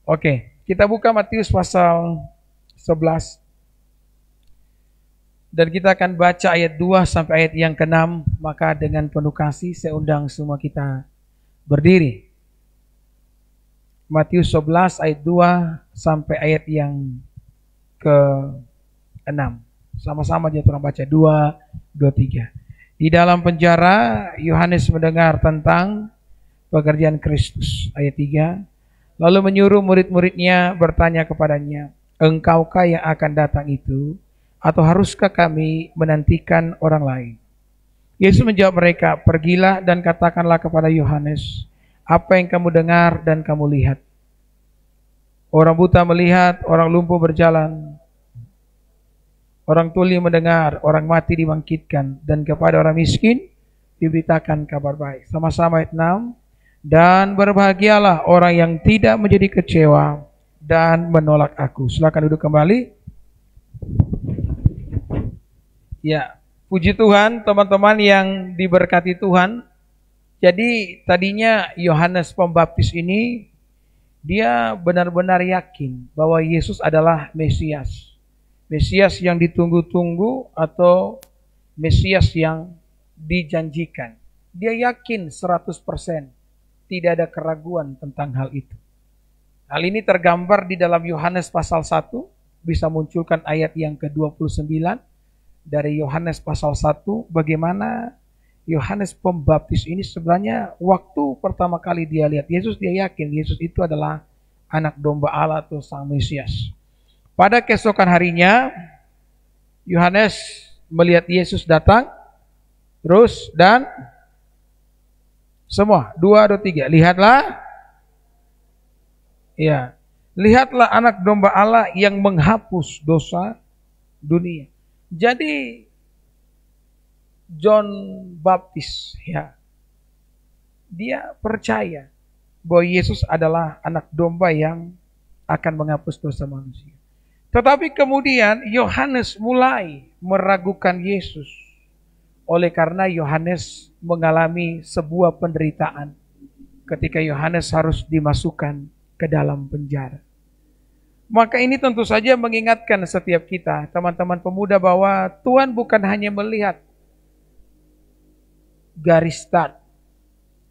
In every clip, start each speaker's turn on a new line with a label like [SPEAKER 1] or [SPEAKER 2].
[SPEAKER 1] Oke, kita buka Matius pasal 11 dan kita akan baca ayat 2 sampai ayat yang ke-6. Maka dengan penuh kasih saya undang semua kita berdiri. Matius 11 ayat 2 sampai ayat yang ke-6. Sama-sama dia orang baca 2, 2, 3. Di dalam penjara Yohanes mendengar tentang pekerjaan Kristus. Ayat 3. Lalu menyuruh murid-muridnya bertanya kepadanya, engkaukah yang akan datang itu, atau haruskah kami menantikan orang lain? Yesus menjawab mereka, pergilah dan katakanlah kepada Yohanes, apa yang kamu dengar dan kamu lihat. Orang buta melihat, orang lumpuh berjalan, orang tuli mendengar, orang mati dibangkitkan, dan kepada orang miskin diberitakan kabar baik. Sama-sama ayat 6. Dan berbahagialah orang yang tidak menjadi kecewa dan menolak aku. Silakan duduk kembali. Ya, puji Tuhan teman-teman yang diberkati Tuhan. Jadi tadinya Yohanes Pembaptis ini dia benar-benar yakin bahwa Yesus adalah Mesias. Mesias yang ditunggu-tunggu atau Mesias yang dijanjikan. Dia yakin 100%. Tidak ada keraguan tentang hal itu. Hal ini tergambar di dalam Yohanes pasal 1. Bisa munculkan ayat yang ke-29 dari Yohanes pasal 1. Bagaimana Yohanes Pembaptis ini sebenarnya waktu pertama kali dia lihat Yesus, dia yakin Yesus itu adalah anak domba Allah atau Sang Mesias. Pada keesokan harinya Yohanes melihat Yesus datang terus dan semua, 2 atau 3. Lihatlah. Ya. Lihatlah anak domba Allah yang menghapus dosa dunia. Jadi John Baptis ya. Dia percaya bahwa Yesus adalah anak domba yang akan menghapus dosa manusia. Tetapi kemudian Yohanes mulai meragukan Yesus. Oleh karena Yohanes mengalami sebuah penderitaan ketika Yohanes harus dimasukkan ke dalam penjara. Maka ini tentu saja mengingatkan setiap kita, teman-teman pemuda, bahwa Tuhan bukan hanya melihat garis start,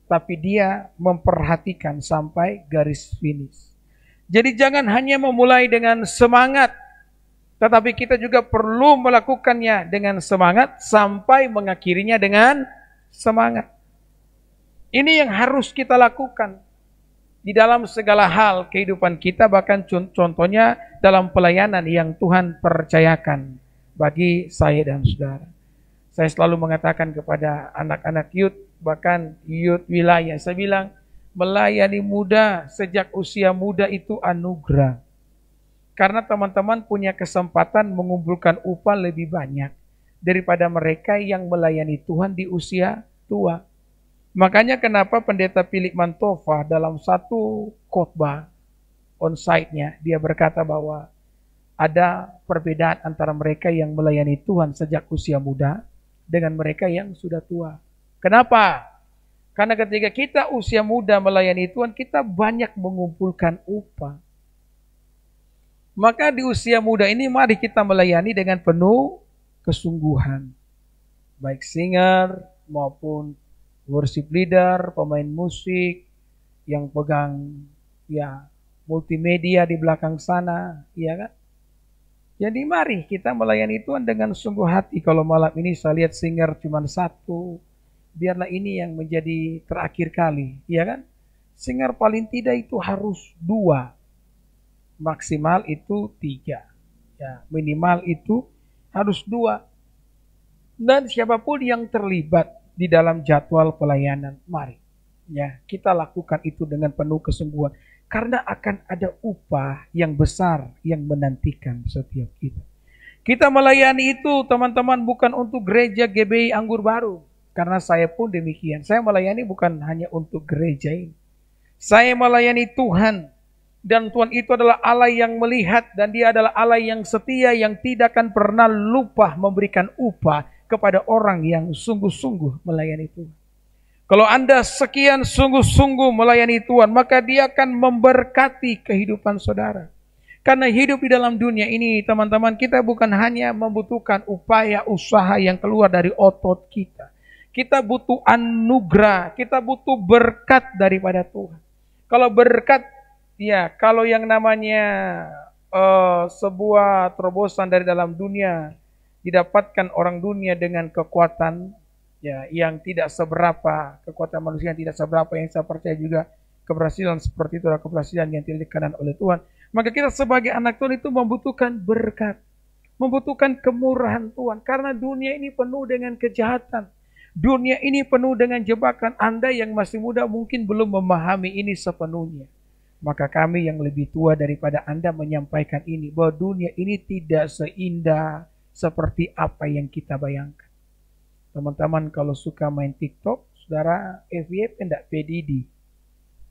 [SPEAKER 1] tapi Dia memperhatikan sampai garis finish. Jadi jangan hanya memulai dengan semangat, tetapi kita juga perlu melakukannya dengan semangat sampai mengakhirinya dengan semangat. Ini yang harus kita lakukan di dalam segala hal kehidupan kita, bahkan contohnya dalam pelayanan yang Tuhan percayakan bagi saya dan saudara. Saya selalu mengatakan kepada anak-anak youth, bahkan youth wilayah, saya bilang melayani muda sejak usia muda itu anugerah. Karena teman-teman punya kesempatan mengumpulkan upah lebih banyak daripada mereka yang melayani Tuhan di usia tua. Makanya kenapa Pendeta Philip Mantova dalam satu khotbah on-site-nya, dia berkata bahwa ada perbedaan antara mereka yang melayani Tuhan sejak usia muda dengan mereka yang sudah tua. Kenapa? Karena ketika kita usia muda melayani Tuhan, kita banyak mengumpulkan upah. Maka di usia muda ini mari kita melayani dengan penuh kesungguhan. Baik singer maupun worship leader, pemain musik yang pegang ya multimedia di belakang sana, ya kan? Jadi mari kita melayani Tuhan dengan sungguh hati. Kalau malam ini saya lihat singer cuma satu, biarlah ini yang menjadi terakhir kali, ya kan? Singer paling tidak itu harus 2. Maksimal itu 3, ya, minimal itu harus 2. Dan siapapun yang terlibat di dalam jadwal pelayanan, mari ya kita lakukan itu dengan penuh kesungguhan, karena akan ada upah yang besar yang menantikan setiap kita. Kita melayani itu teman-teman bukan untuk gereja GBI Anggur Baru, karena saya pun demikian. Saya melayani bukan hanya untuk gereja ini, saya melayani Tuhan. Dan Tuhan itu adalah Allah yang melihat, dan Dia adalah Allah yang setia, yang tidak akan pernah lupa memberikan upah kepada orang yang sungguh-sungguh melayani Tuhan. Kalau Anda sekian sungguh-sungguh melayani Tuhan, maka Dia akan memberkati kehidupan saudara. Karena hidup di dalam dunia ini, teman-teman, kita bukan hanya membutuhkan upaya usaha yang keluar dari otot kita. Kita butuh anugerah, kita butuh berkat daripada Tuhan. Kalau berkat, ya, kalau yang namanya sebuah terobosan dari dalam dunia didapatkan orang dunia dengan kekuatan, ya, yang tidak seberapa, kekuatan manusia yang tidak seberapa, yang saya percaya juga keberhasilan seperti itu adalah keberhasilan yang tidak dikanan oleh Tuhan. Maka kita sebagai anak Tuhan itu membutuhkan berkat, membutuhkan kemurahan Tuhan. Karena dunia ini penuh dengan kejahatan. Dunia ini penuh dengan jebakan. Anda yang masih muda mungkin belum memahami ini sepenuhnya. Maka kami yang lebih tua daripada Anda menyampaikan ini, bahwa dunia ini tidak seindah seperti apa yang kita bayangkan. Teman-teman kalau suka main TikTok, saudara, FYP enggak PDD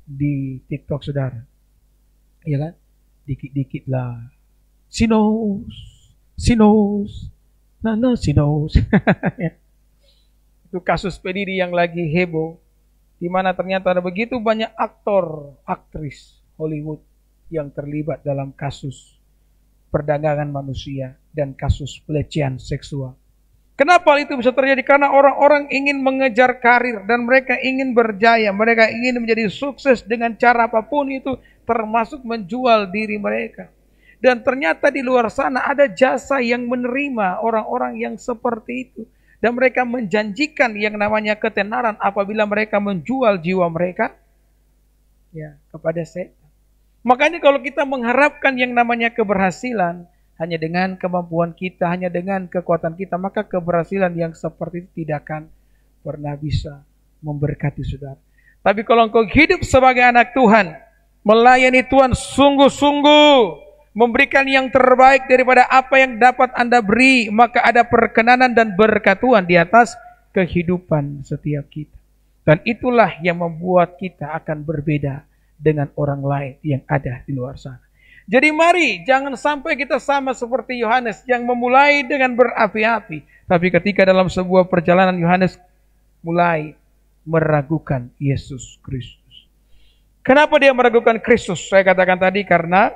[SPEAKER 1] di TikTok saudara. Iya kan? Dikit-dikit lah. Sinos. Itu kasus PDD yang lagi heboh, di mana ternyata ada begitu banyak aktor, aktris Hollywood yang terlibat dalam kasus perdagangan manusia dan kasus pelecehan seksual. Kenapa itu bisa terjadi? Karena orang-orang ingin mengejar karir dan mereka ingin berjaya, mereka ingin menjadi sukses dengan cara apapun itu, termasuk menjual diri mereka. Dan ternyata di luar sana ada jasa yang menerima orang-orang yang seperti itu. Dan mereka menjanjikan yang namanya ketenaran apabila mereka menjual jiwa mereka, ya, kepada setan. Makanya kalau kita mengharapkan yang namanya keberhasilan hanya dengan kemampuan kita, hanya dengan kekuatan kita, maka keberhasilan yang seperti itu tidak akan pernah bisa memberkati saudara. Tapi kalau engkau hidup sebagai anak Tuhan, melayani Tuhan sungguh-sungguh, memberikan yang terbaik daripada apa yang dapat Anda beri, maka ada perkenanan dan berkat Tuhan di atas kehidupan setiap kita. Dan itulah yang membuat kita akan berbeda dengan orang lain yang ada di luar sana. Jadi mari jangan sampai kita sama seperti Yohanes yang memulai dengan berapi-api, tapi ketika dalam sebuah perjalanan Yohanes mulai meragukan Yesus Kristus. Kenapa dia meragukan Kristus? Saya katakan tadi karena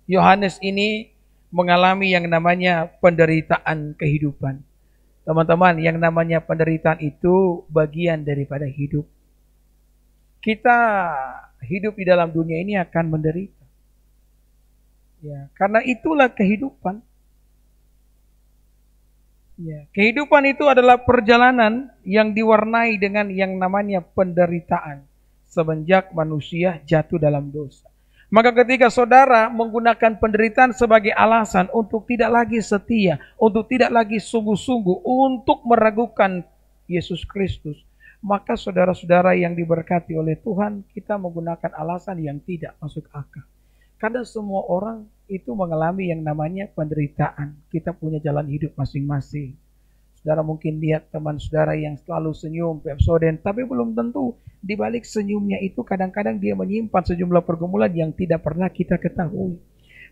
[SPEAKER 1] Yohanes ini mengalami yang namanya penderitaan kehidupan. Teman-teman, yang namanya penderitaan itu bagian daripada hidup. Kita hidup di dalam dunia ini akan menderita. Ya, karena itulah kehidupan. Ya, kehidupan itu adalah perjalanan yang diwarnai dengan yang namanya penderitaan semenjak manusia jatuh dalam dosa. Maka ketika saudara menggunakan penderitaan sebagai alasan untuk tidak lagi setia, untuk tidak lagi sungguh-sungguh, untuk meragukan Yesus Kristus, maka saudara-saudara yang diberkati oleh Tuhan, kita menggunakan alasan yang tidak masuk akal. Karena semua orang itu mengalami yang namanya penderitaan. Kita punya jalan hidup masing-masing. Saudara mungkin lihat teman saudara yang selalu senyum, Pepsodent, tapi belum tentu di balik senyumnya itu kadang-kadang dia menyimpan sejumlah pergumulan yang tidak pernah kita ketahui.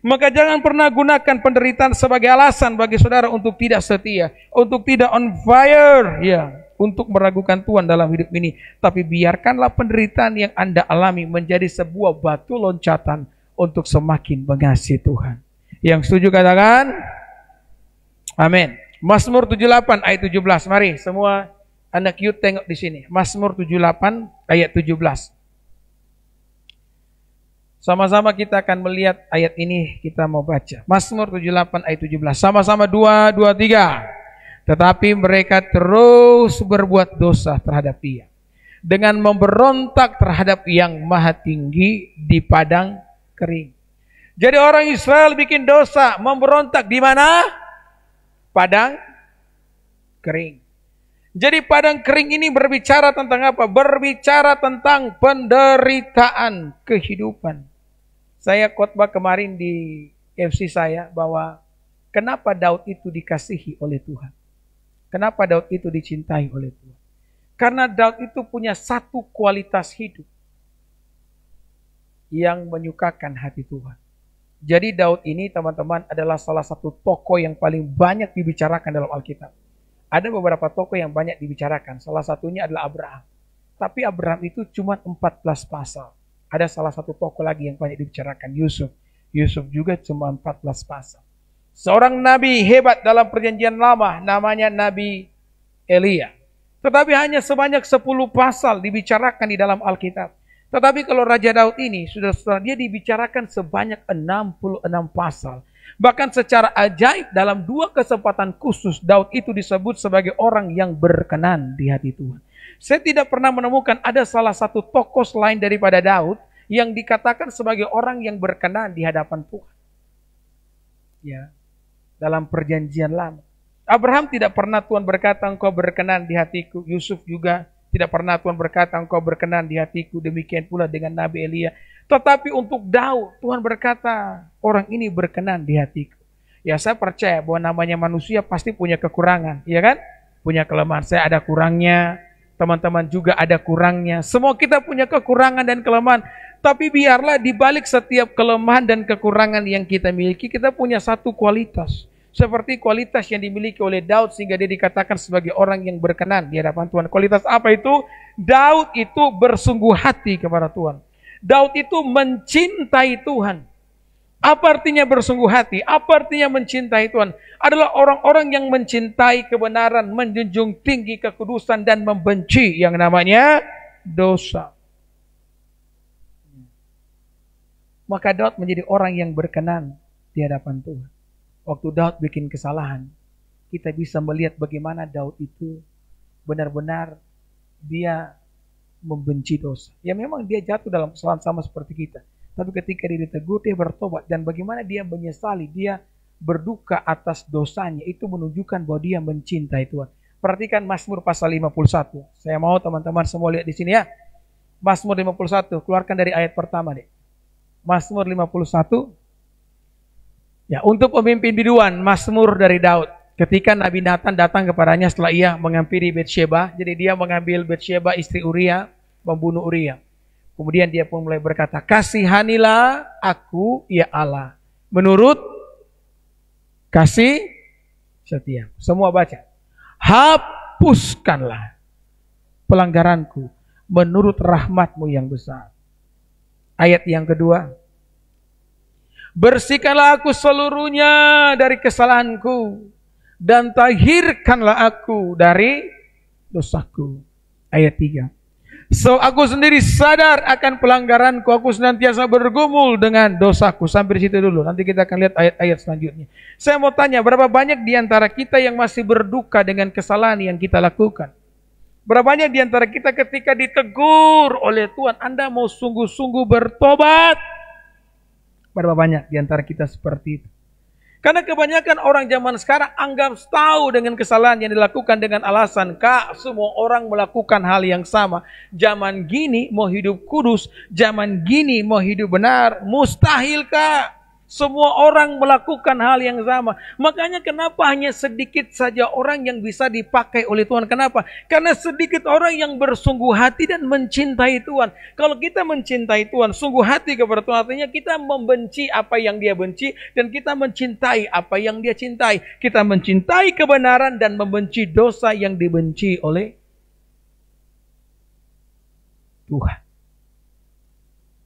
[SPEAKER 1] Maka jangan pernah gunakan penderitaan sebagai alasan bagi saudara untuk tidak setia, untuk tidak on fire, ya, untuk meragukan Tuhan dalam hidup ini. Tapi biarkanlah penderitaan yang Anda alami menjadi sebuah batu loncatan untuk semakin mengasihi Tuhan. Yang setuju katakan amin. Mazmur 78 ayat 17. Mari semua anak youth tengok di sini. Mazmur 78 ayat 17. Sama-sama kita akan melihat ayat ini, kita mau baca. Mazmur 78 ayat 17. Sama-sama 2, 2, 3. Tetapi mereka terus berbuat dosa terhadap Dia, dengan memberontak terhadap Yang Maha Tinggi di padang kering. Jadi orang Israel bikin dosa, memberontak di mana? Padang kering. Jadi padang kering ini berbicara tentang apa? Berbicara tentang penderitaan kehidupan. Saya khotbah kemarin di FC saya bahwa kenapa Daud itu dikasihi oleh Tuhan? Kenapa Daud itu dicintai oleh Tuhan? Karena Daud itu punya satu kualitas hidup yang menyukakan hati Tuhan. Jadi Daud ini teman-teman adalah salah satu tokoh yang paling banyak dibicarakan dalam Alkitab. Ada beberapa tokoh yang banyak dibicarakan. Salah satunya adalah Abraham. Tapi Abraham itu cuma 14 pasal. Ada salah satu tokoh lagi yang banyak dibicarakan, Yusuf. Yusuf juga cuma 14 pasal. Seorang nabi hebat dalam perjanjian lama, namanya Nabi Elia. Tetapi hanya sebanyak 10 pasal dibicarakan di dalam Alkitab. Tetapi kalau Raja Daud ini, sudah dia dibicarakan sebanyak 66 pasal. Bahkan secara ajaib dalam 2 kesempatan khusus, Daud itu disebut sebagai orang yang berkenan di hati Tuhan. Saya tidak pernah menemukan ada salah satu tokoh selain daripada Daud yang dikatakan sebagai orang yang berkenan di hadapan Tuhan. Ya, dalam perjanjian lama. Abraham tidak pernah Tuhan berkata, engkau berkenan di hatiku. Yusuf juga tidak pernah Tuhan berkata, engkau berkenan di hatiku. Demikian pula dengan Nabi Elia. Tetapi untuk Daud, Tuhan berkata, orang ini berkenan di hatiku. Ya, saya percaya bahwa namanya manusia pasti punya kekurangan. Ya kan? Punya kelemahan. Saya ada kurangnya. Teman-teman juga ada kurangnya. Semua kita punya kekurangan dan kelemahan. Tapi biarlah di balik setiap kelemahan dan kekurangan yang kita miliki, kita punya satu kualitas. Seperti kualitas yang dimiliki oleh Daud sehingga dia dikatakan sebagai orang yang berkenan di hadapan Tuhan. Kualitas apa itu? Daud itu bersungguh hati kepada Tuhan. Daud itu mencintai Tuhan. Apa artinya bersungguh hati? Apa artinya mencintai Tuhan? Adalah orang-orang yang mencintai kebenaran, menjunjung tinggi kekudusan dan membenci yang namanya dosa. Maka Daud menjadi orang yang berkenan di hadapan Tuhan. Waktu Daud bikin kesalahan, kita bisa melihat bagaimana Daud itu benar-benar dia membenci dosa. Ya memang dia jatuh dalam kesalahan sama seperti kita. Tapi ketika dia ditegur, dia bertobat. Dan bagaimana dia menyesali, dia berduka atas dosanya. Itu menunjukkan bahwa dia mencintai Tuhan. Perhatikan Mazmur pasal 51. Saya mau teman-teman semua lihat di sini ya. Mazmur 51, keluarkan dari ayat pertama deh. Mazmur 51. Ya, untuk pemimpin biduan, Mazmur dari Daud. Ketika Nabi Nathan datang kepadanya setelah ia menghampiri Betsheba, jadi dia mengambil Betsheba istri Uria, membunuh Uria. Kemudian dia pun mulai berkata, kasihanilah aku ya Allah, menurut kasih setia. Semua baca. Hapuskanlah pelanggaranku menurut rahmatmu yang besar. Ayat yang kedua. Bersihkanlah aku seluruhnya dari kesalahanku dan tahirkanlah aku dari dosaku. Ayat 3. So aku sendiri sadar akan pelanggaranku, aku senantiasa bergumul dengan dosaku. Sampai di situ dulu, nanti kita akan lihat ayat-ayat selanjutnya. Saya mau tanya, berapa banyak di antara kita yang masih berduka dengan kesalahan yang kita lakukan? Berapa banyak di antara kita ketika ditegur oleh Tuhan, Anda mau sungguh-sungguh bertobat? Berapa banyak di antara kita seperti itu? Karena kebanyakan orang zaman sekarang anggap tahu dengan kesalahan yang dilakukan dengan alasan, Kak, semua orang melakukan hal yang sama. Zaman gini mau hidup kudus, zaman gini mau hidup benar, mustahil Kak. Semua orang melakukan hal yang sama. Makanya kenapa hanya sedikit saja orang yang bisa dipakai oleh Tuhan? Kenapa? Karena sedikit orang yang bersungguh hati dan mencintai Tuhan. Kalau kita mencintai Tuhan, sungguh hati kepada Tuhan, artinya kita membenci apa yang Dia benci dan kita mencintai apa yang Dia cintai. Kita mencintai kebenaran dan membenci dosa yang dibenci oleh Tuhan.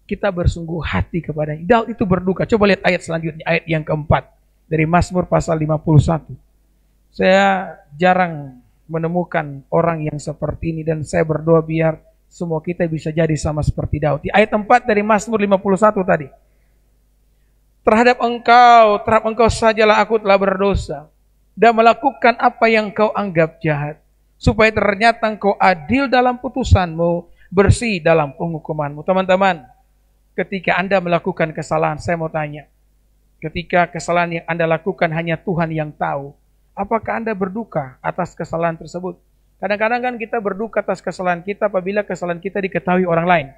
[SPEAKER 1] Kita bersungguh hati kepadanya. Daud itu berduka. Coba lihat ayat selanjutnya, ayat yang keempat dari Mazmur pasal 51. Saya jarang menemukan orang yang seperti ini dan saya berdoa biar semua kita bisa jadi sama seperti Daud. Di ayat 4 dari Mazmur 51 tadi. Terhadap engkau sajalah aku telah berdosa dan melakukan apa yang kau anggap jahat, supaya ternyata engkau adil dalam putusanmu, bersih dalam penghukumanmu. Teman-teman, ketika Anda melakukan kesalahan, saya mau tanya, ketika kesalahan yang Anda lakukan hanya Tuhan yang tahu, apakah Anda berduka atas kesalahan tersebut? Kadang-kadang kan kita berduka atas kesalahan kita apabila kesalahan kita diketahui orang lain.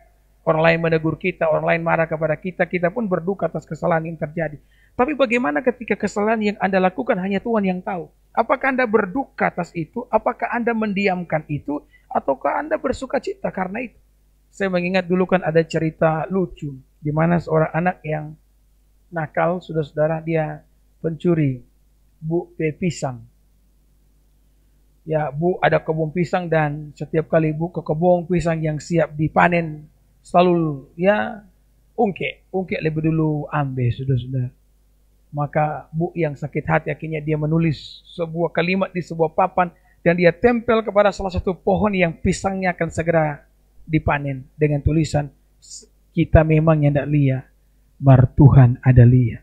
[SPEAKER 1] Orang lain menegur kita, orang lain marah kepada kita, kita pun berduka atas kesalahan yang terjadi. Tapi bagaimana ketika kesalahan yang Anda lakukan hanya Tuhan yang tahu? Apakah Anda berduka atas itu? Apakah Anda mendiamkan itu? Ataukah Anda bersuka cita karena itu? Saya mengingat dulu kan ada cerita lucu, di mana seorang anak yang nakal, saudara-saudara, dia pencuri pisang. Ya, Bu ada kebun pisang dan setiap kali Bu ke kebun pisang yang siap dipanen selalu ya ungke lebih dulu ambil sudah. Maka Bu yang sakit hati akhirnya dia menulis sebuah kalimat di sebuah papan dan dia tempel kepada salah satu pohon yang pisangnya akan segera dipanen dengan tulisan kita memang yang tidak lia, mar Tuhan ada lia.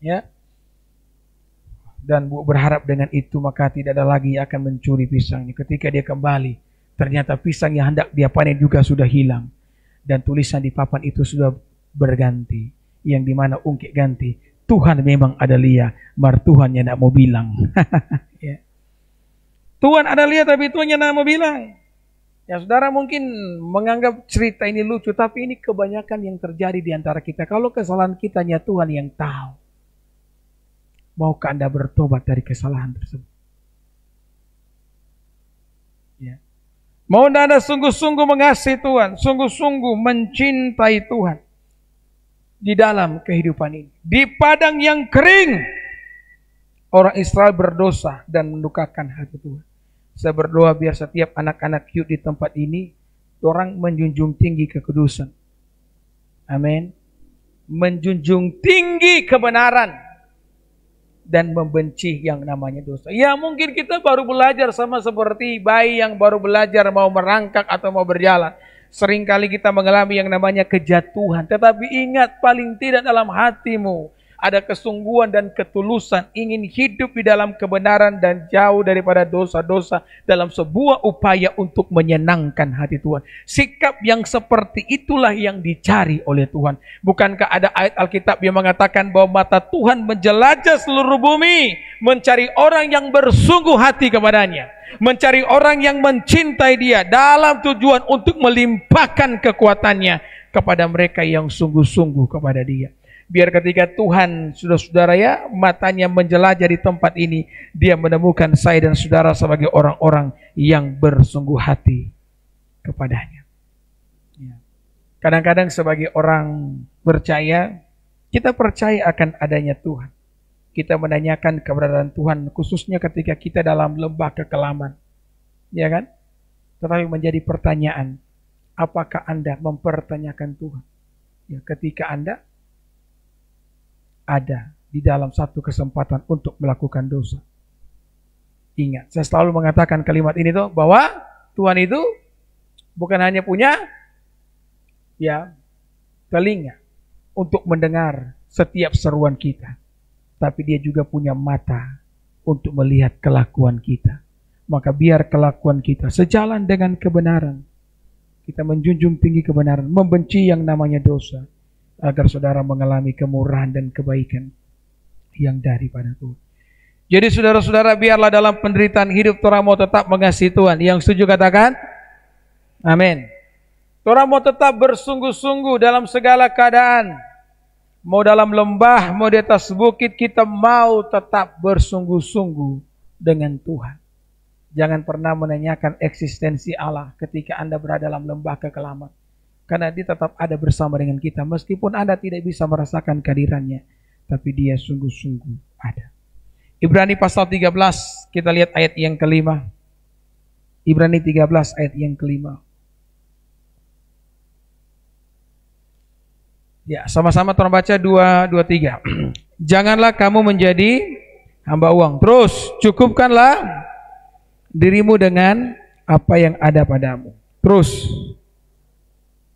[SPEAKER 1] Ya. Dan Bu berharap dengan itu maka tidak ada lagi yang akan mencuri pisangnya. Ketika dia kembali, ternyata pisang yang hendak dia panen juga sudah hilang. Dan tulisan di papan itu sudah berganti. Yang dimana ungkit ganti, Tuhan memang ada lia, mar Tuhan yang tidak mau bilang. Ya. Tuhan ada lia tapi Tuhan yang tidak mau bilang. Ya saudara mungkin menganggap cerita ini lucu, tapi ini kebanyakan yang terjadi di antara kita. Kalau kesalahan kitanya Tuhan yang tahu. Maukah Anda bertobat dari kesalahan tersebut? Ya. Mau Anda sungguh-sungguh mengasihi Tuhan, sungguh-sungguh mencintai Tuhan di dalam kehidupan ini. Di padang yang kering, orang Israel berdosa dan mendukakan hati Tuhan. Saya berdoa biar setiap anak-anak Qyud di tempat ini, orang menjunjung tinggi kekudusan. Amin. Menjunjung tinggi kebenaran. Dan membenci yang namanya dosa. Ya mungkin kita baru belajar sama seperti bayi yang baru belajar mau merangkak atau mau berjalan. Seringkali kita mengalami yang namanya kejatuhan. Tetapi ingat paling tidak dalam hatimu ada kesungguhan dan ketulusan ingin hidup di dalam kebenaran dan jauh daripada dosa-dosa dalam sebuah upaya untuk menyenangkan hati Tuhan. Sikap yang seperti itulah yang dicari oleh Tuhan. Bukankah ada ayat Alkitab yang mengatakan bahwa mata Tuhan menjelajah seluruh bumi, mencari orang yang bersungguh hati kepadanya, mencari orang yang mencintai Dia dalam tujuan untuk melimpahkan kekuatannya kepada mereka yang sungguh-sungguh kepada Dia. Biar ketika Tuhan, saudara-saudara ya, matanya menjelajah di tempat ini, Dia menemukan saya dan saudara sebagai orang-orang yang bersungguh hati kepadanya. Kadang-kadang sebagai orang percaya, kita percaya akan adanya Tuhan. Kita menanyakan keberadaan Tuhan, khususnya ketika kita dalam lembah kekelaman. Ya kan? Tetapi menjadi pertanyaan, apakah Anda mempertanyakan Tuhan? Ya, ketika Anda ada di dalam satu kesempatan untuk melakukan dosa. Ingat, saya selalu mengatakan kalimat ini tuh bahwa Tuhan itu bukan hanya punya ya telinga untuk mendengar setiap seruan kita, tapi Dia juga punya mata untuk melihat kelakuan kita. Maka biar kelakuan kita sejalan dengan kebenaran. Kita menjunjung tinggi kebenaran, membenci yang namanya dosa, agar saudara mengalami kemurahan dan kebaikan yang daripada Tuhan. Jadi saudara-saudara biarlah dalam penderitaan hidup orang mau tetap mengasihi Tuhan. Yang setuju katakan amin. Orang mau tetap bersungguh-sungguh dalam segala keadaan. Mau dalam lembah, mau di atas bukit, kita mau tetap bersungguh-sungguh dengan Tuhan. Jangan pernah menanyakan eksistensi Allah ketika Anda berada dalam lembah kekelaman. Karena Dia tetap ada bersama dengan kita. Meskipun Anda tidak bisa merasakan kehadirannya. Tapi Dia sungguh-sungguh ada. Ibrani pasal 13. Kita lihat ayat yang kelima. Ibrani 13 ayat yang kelima. Ya, sama-sama tolong baca 2, 3. Janganlah kamu menjadi hamba uang. Terus, cukupkanlah dirimu dengan apa yang ada padamu. Terus,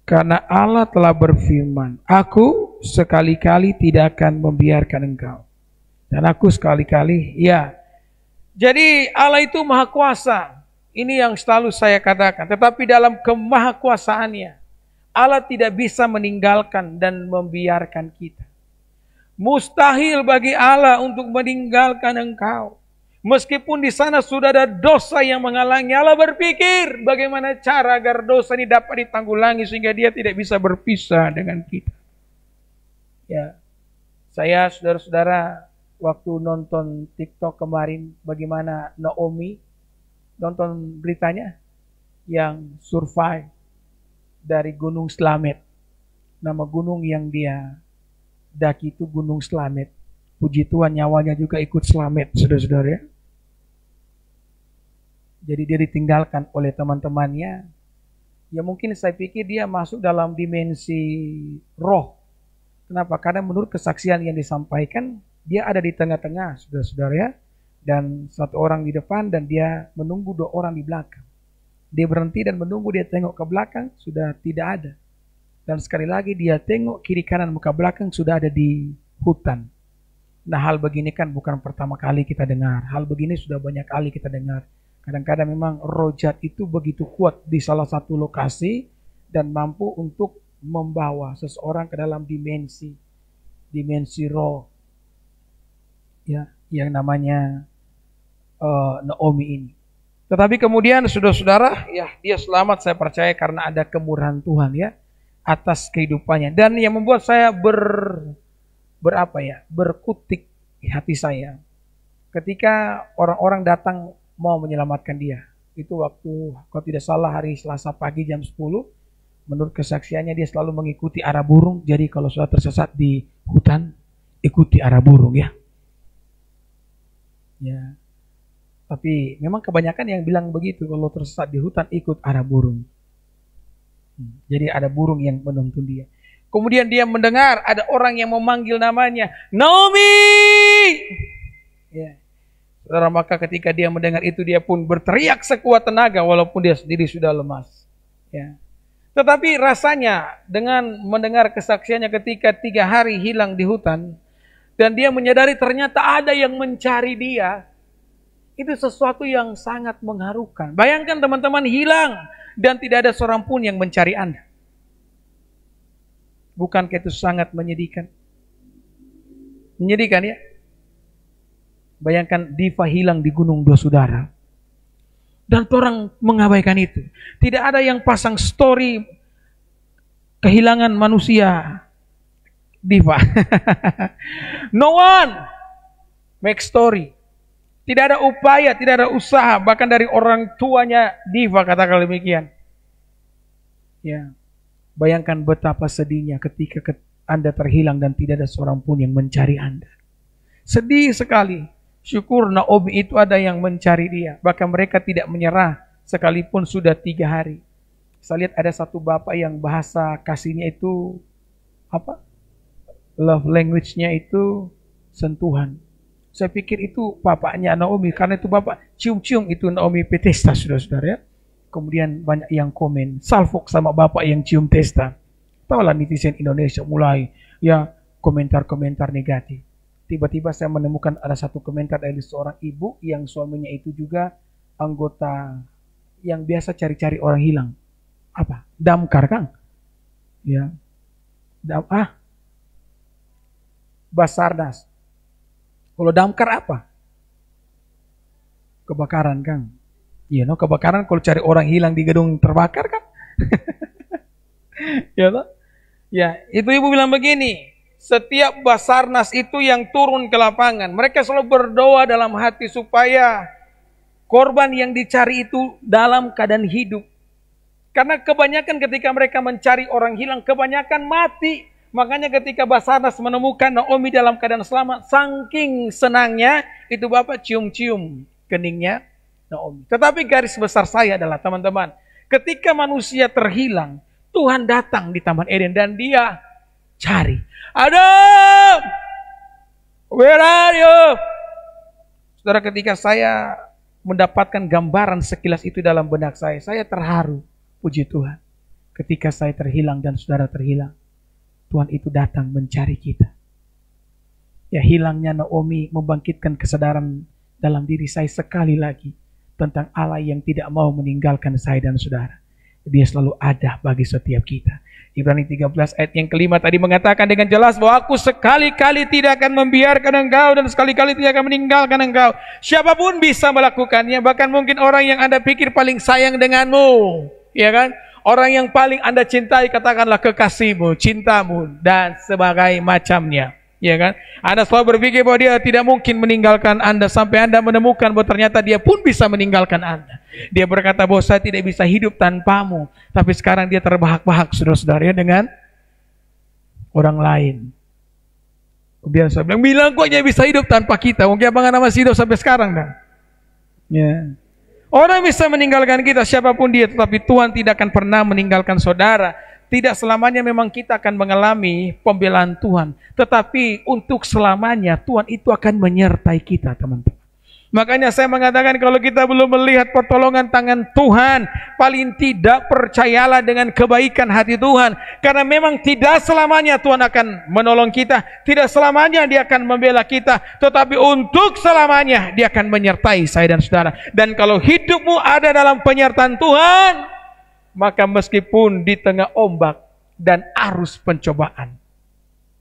[SPEAKER 1] karena Allah telah berfirman, aku sekali-kali tidak akan membiarkan engkau. Dan aku sekali-kali, ya. Jadi Allah itu maha kuasa. Ini yang selalu saya katakan. Tetapi dalam kemahakuasaannya, Allah tidak bisa meninggalkan dan membiarkan kita. Mustahil bagi Allah untuk meninggalkan engkau. Meskipun di sana sudah ada dosa yang menghalangi, Allah berpikir bagaimana cara agar dosa ini dapat ditanggulangi sehingga Dia tidak bisa berpisah dengan kita. Ya, saya saudara-saudara waktu nonton TikTok kemarin bagaimana Naomi nonton beritanya yang survive dari Gunung Slamet. Nama gunung yang dia daki itu Gunung Slamet. Puji Tuhan nyawanya juga ikut selamat, saudara-saudara ya. Jadi dia ditinggalkan oleh teman-temannya. Ya mungkin saya pikir dia masuk dalam dimensi roh. Kenapa? Karena menurut kesaksian yang disampaikan, dia ada di tengah-tengah, saudara-saudara ya. Dan satu orang di depan dan dia menunggu 2 orang di belakang. Dia berhenti dan menunggu, dia tengok ke belakang, sudah tidak ada. Dan sekali lagi dia tengok kiri kanan muka belakang, sudah ada di hutan. Nah, hal begini kan bukan pertama kali kita dengar. Hal begini sudah banyak kali kita dengar. Kadang-kadang memang roh jahat itu begitu kuat di salah satu lokasi dan mampu untuk membawa seseorang ke dalam dimensi roh ya, yang namanya Naomi ini. Tetapi kemudian saudara-saudara, ya dia selamat saya percaya karena ada kemurahan Tuhan ya atas kehidupannya. Dan yang membuat saya berkutik di hati saya ketika orang-orang datang mau menyelamatkan dia. Itu waktu kalau tidak salah hari Selasa pagi jam 10. Menurut kesaksiannya dia selalu mengikuti arah burung. Jadi kalau sudah tersesat di hutan, ikuti arah burung ya. Ya. Tapi memang kebanyakan yang bilang begitu, kalau tersesat di hutan ikut arah burung. Jadi ada burung yang menuntun dia. Kemudian dia mendengar ada orang yang memanggil namanya, Naomi. Ya. Saudara, maka ketika dia mendengar itu dia pun berteriak sekuat tenaga walaupun dia sendiri sudah lemas. Ya. Tetapi rasanya dengan mendengar kesaksiannya ketika 3 hari hilang di hutan dan dia menyadari ternyata ada yang mencari dia, itu sesuatu yang sangat mengharukan. Bayangkan teman-teman hilang dan tidak ada seorang pun yang mencari Anda. Bukankah itu sangat menyedihkan? Menyedihkan ya? Bayangkan Diva hilang di gunung 2 saudara. Dan orang mengabaikan itu. Tidak ada yang pasang story kehilangan manusia Diva. No one make story. Tidak ada upaya, tidak ada usaha, bahkan dari orang tuanya Diva katakan demikian. Ya, bayangkan betapa sedihnya ketika Anda terhilang dan tidak ada seorang pun yang mencari Anda. Sedih sekali. Syukur Naomi itu ada yang mencari dia. Bahkan mereka tidak menyerah sekalipun sudah 3 hari. Saya lihat ada satu bapak yang bahasa kasihnya itu apa? Love language-nya itu sentuhan. Saya pikir itu bapaknya Naomi, karena itu bapak cium-cium itu Naomi Petesta, saudara-saudara ya. Kemudian banyak yang komen, salfok sama bapak yang cium testa. Tahulah netizen Indonesia mulai ya komentar-komentar negatif. Tiba-tiba saya menemukan ada satu komentar dari seorang ibu yang suaminya itu juga anggota yang biasa cari-cari orang hilang. Apa? Damkar kan? Ya. Basarnas. Kalau damkar apa? Kebakaran kan? Iya, no, kebakaran kalau cari orang hilang di gedung terbakar kan? Ya, no? Ya, itu ibu bilang begini, setiap Basarnas itu yang turun ke lapangan, mereka selalu berdoa dalam hati supaya korban yang dicari itu dalam keadaan hidup. Karena kebanyakan ketika mereka mencari orang hilang, kebanyakan mati. Makanya ketika Basarnas menemukan Naomi dalam keadaan selamat, saking senangnya, itu bapak cium-cium keningnya Naomi. Tetapi garis besar saya adalah teman-teman, ketika manusia terhilang, Tuhan datang di Taman Eden dan dia cari. Adam, where are you? Saudara, ketika saya mendapatkan gambaran sekilas itu dalam benak saya terharu. Puji Tuhan. Ketika saya terhilang dan saudara terhilang, Tuhan itu datang mencari kita. Ya, hilangnya Naomi membangkitkan kesadaran dalam diri saya sekali lagi tentang Allah yang tidak mau meninggalkan saya dan saudara. Dia selalu ada bagi setiap kita. Ibrani 13 ayat yang kelima tadi mengatakan dengan jelas bahwa aku sekali-kali tidak akan membiarkan engkau dan sekali-kali tidak akan meninggalkan engkau. Siapapun bisa melakukannya, bahkan mungkin orang yang Anda pikir paling sayang denganmu, ya kan? Orang yang paling Anda cintai, katakanlah kekasihmu, cintamu, dan sebagai macamnya. Ya kan? Anda selalu berpikir bahwa dia tidak mungkin meninggalkan Anda sampai Anda menemukan bahwa ternyata dia pun bisa meninggalkan Anda. Dia berkata bahwa saya tidak bisa hidup tanpamu. Tapi sekarang dia terbahak-bahak, saudara-saudara, dengan orang lain. Kemudian saya bilang kok dia bisa hidup tanpa kita? Mungkin abang Anda masih hidup sampai sekarang. Dah. Ya. Orang bisa meninggalkan kita siapapun dia, tetapi Tuhan tidak akan pernah meninggalkan saudara. Tidak selamanya memang kita akan mengalami pembelaan Tuhan, tetapi untuk selamanya Tuhan itu akan menyertai kita, teman-teman. Makanya saya mengatakan kalau kita belum melihat pertolongan tangan Tuhan, paling tidak percayalah dengan kebaikan hati Tuhan. Karena memang tidak selamanya Tuhan akan menolong kita, tidak selamanya Dia akan membela kita, tetapi untuk selamanya Dia akan menyertai saya dan saudara. Dan kalau hidupmu ada dalam penyertaan Tuhan, maka meskipun di tengah ombak dan arus pencobaan,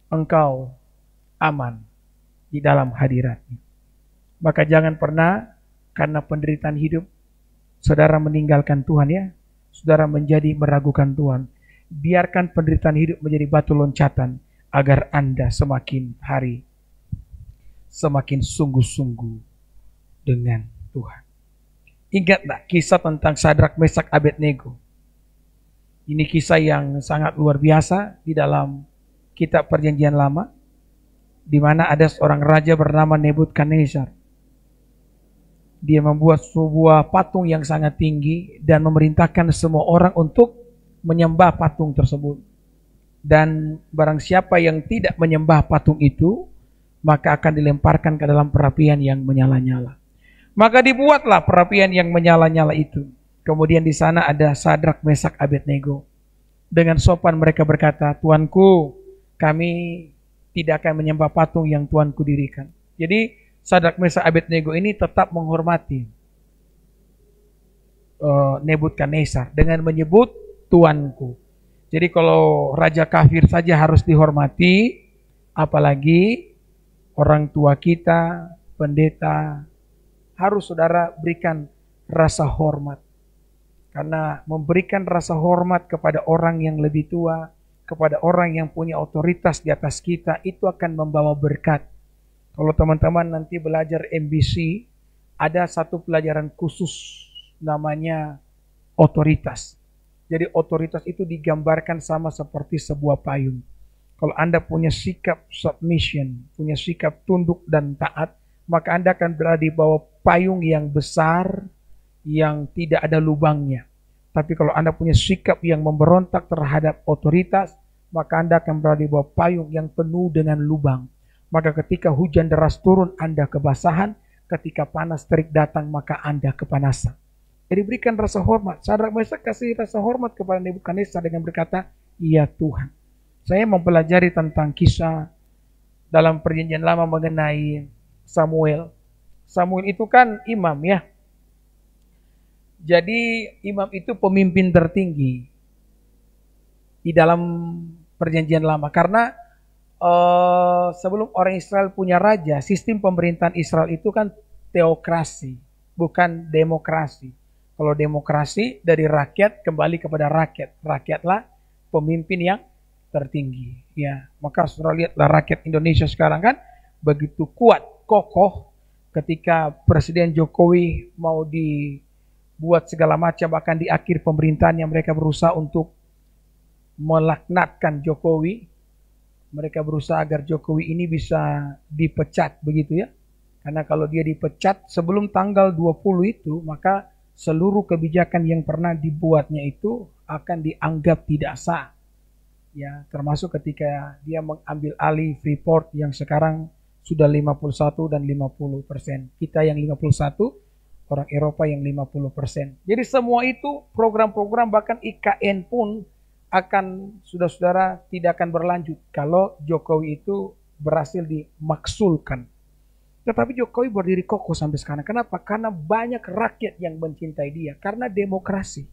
[SPEAKER 1] engkau aman di dalam hadirat-Nya. Maka jangan pernah karena penderitaan hidup saudara meninggalkan Tuhan ya. Saudara menjadi meragukan Tuhan. Biarkan penderitaan hidup menjadi batu loncatan agar Anda semakin hari semakin sungguh-sungguh dengan Tuhan. Ingat tak kisah tentang Sadrak, Mesak, Abednego? Ini kisah yang sangat luar biasa di dalam kitab Perjanjian Lama, di mana ada seorang raja bernama Nebukadnezar. Dia membuat sebuah patung yang sangat tinggi dan memerintahkan semua orang untuk menyembah patung tersebut. Dan barang siapa yang tidak menyembah patung itu, maka akan dilemparkan ke dalam perapian yang menyala-nyala. Maka dibuatlah perapian yang menyala-nyala itu. Kemudian di sana ada Sadrak, Mesak, Abednego. Dengan sopan mereka berkata, Tuanku, kami tidak akan menyembah patung yang Tuanku dirikan. Jadi Sadrak, Mesak, Abednego ini tetap menghormati Nebukadnezar dengan menyebut Tuanku. Jadi kalau raja kafir saja harus dihormati, apalagi orang tua kita, pendeta, harus saudara berikan rasa hormat. Karena memberikan rasa hormat kepada orang yang lebih tua, kepada orang yang punya otoritas di atas kita, itu akan membawa berkat. Kalau teman-teman nanti belajar MBC, ada satu pelajaran khusus namanya otoritas. Jadi otoritas itu digambarkan sama seperti sebuah payung. Kalau Anda punya sikap submission, punya sikap tunduk dan taat, maka Anda akan berada di bawah payung yang besar, yang tidak ada lubangnya. Tapi kalau Anda punya sikap yang memberontak terhadap otoritas, maka Anda akan berada di bawah payung yang penuh dengan lubang. Maka ketika hujan deras turun, Anda kebasahan. Ketika panas terik datang, maka Anda kepanasan. Jadi berikan rasa hormat. Sadrak, Mesak kasih rasa hormat kepada Nebukadnezar dengan berkata, "Ya Tuhan." Saya mempelajari tentang kisah dalam Perjanjian Lama mengenai Samuel. Samuel itu kan imam ya. Jadi imam itu pemimpin tertinggi di dalam Perjanjian Lama. Karena sebelum orang Israel punya raja, sistem pemerintahan Israel itu kan teokrasi, bukan demokrasi. Kalau demokrasi dari rakyat kembali kepada rakyat. Rakyatlah pemimpin yang tertinggi. Ya, maka saudara lihatlah rakyat Indonesia sekarang kan begitu kuat, kokoh. Ketika Presiden Jokowi mau dibuat segala macam, bahkan di akhir pemerintahannya mereka berusaha untuk melaknatkan Jokowi. Mereka berusaha agar Jokowi ini bisa dipecat begitu ya. Karena kalau dia dipecat sebelum tanggal 20 itu, maka seluruh kebijakan yang pernah dibuatnya itu akan dianggap tidak sah. Ya, termasuk ketika dia mengambil alih Freeport yang sekarang sudah 51 dan 50%. Kita yang 51, orang Eropa yang 50%. Jadi semua itu program-program, bahkan IKN pun akan, saudara-saudara, tidak akan berlanjut kalau Jokowi itu berhasil dimaksulkan. Tetapi Jokowi berdiri kokoh sampai sekarang. Kenapa? Karena banyak rakyat yang mencintai dia. Karena demokrasi.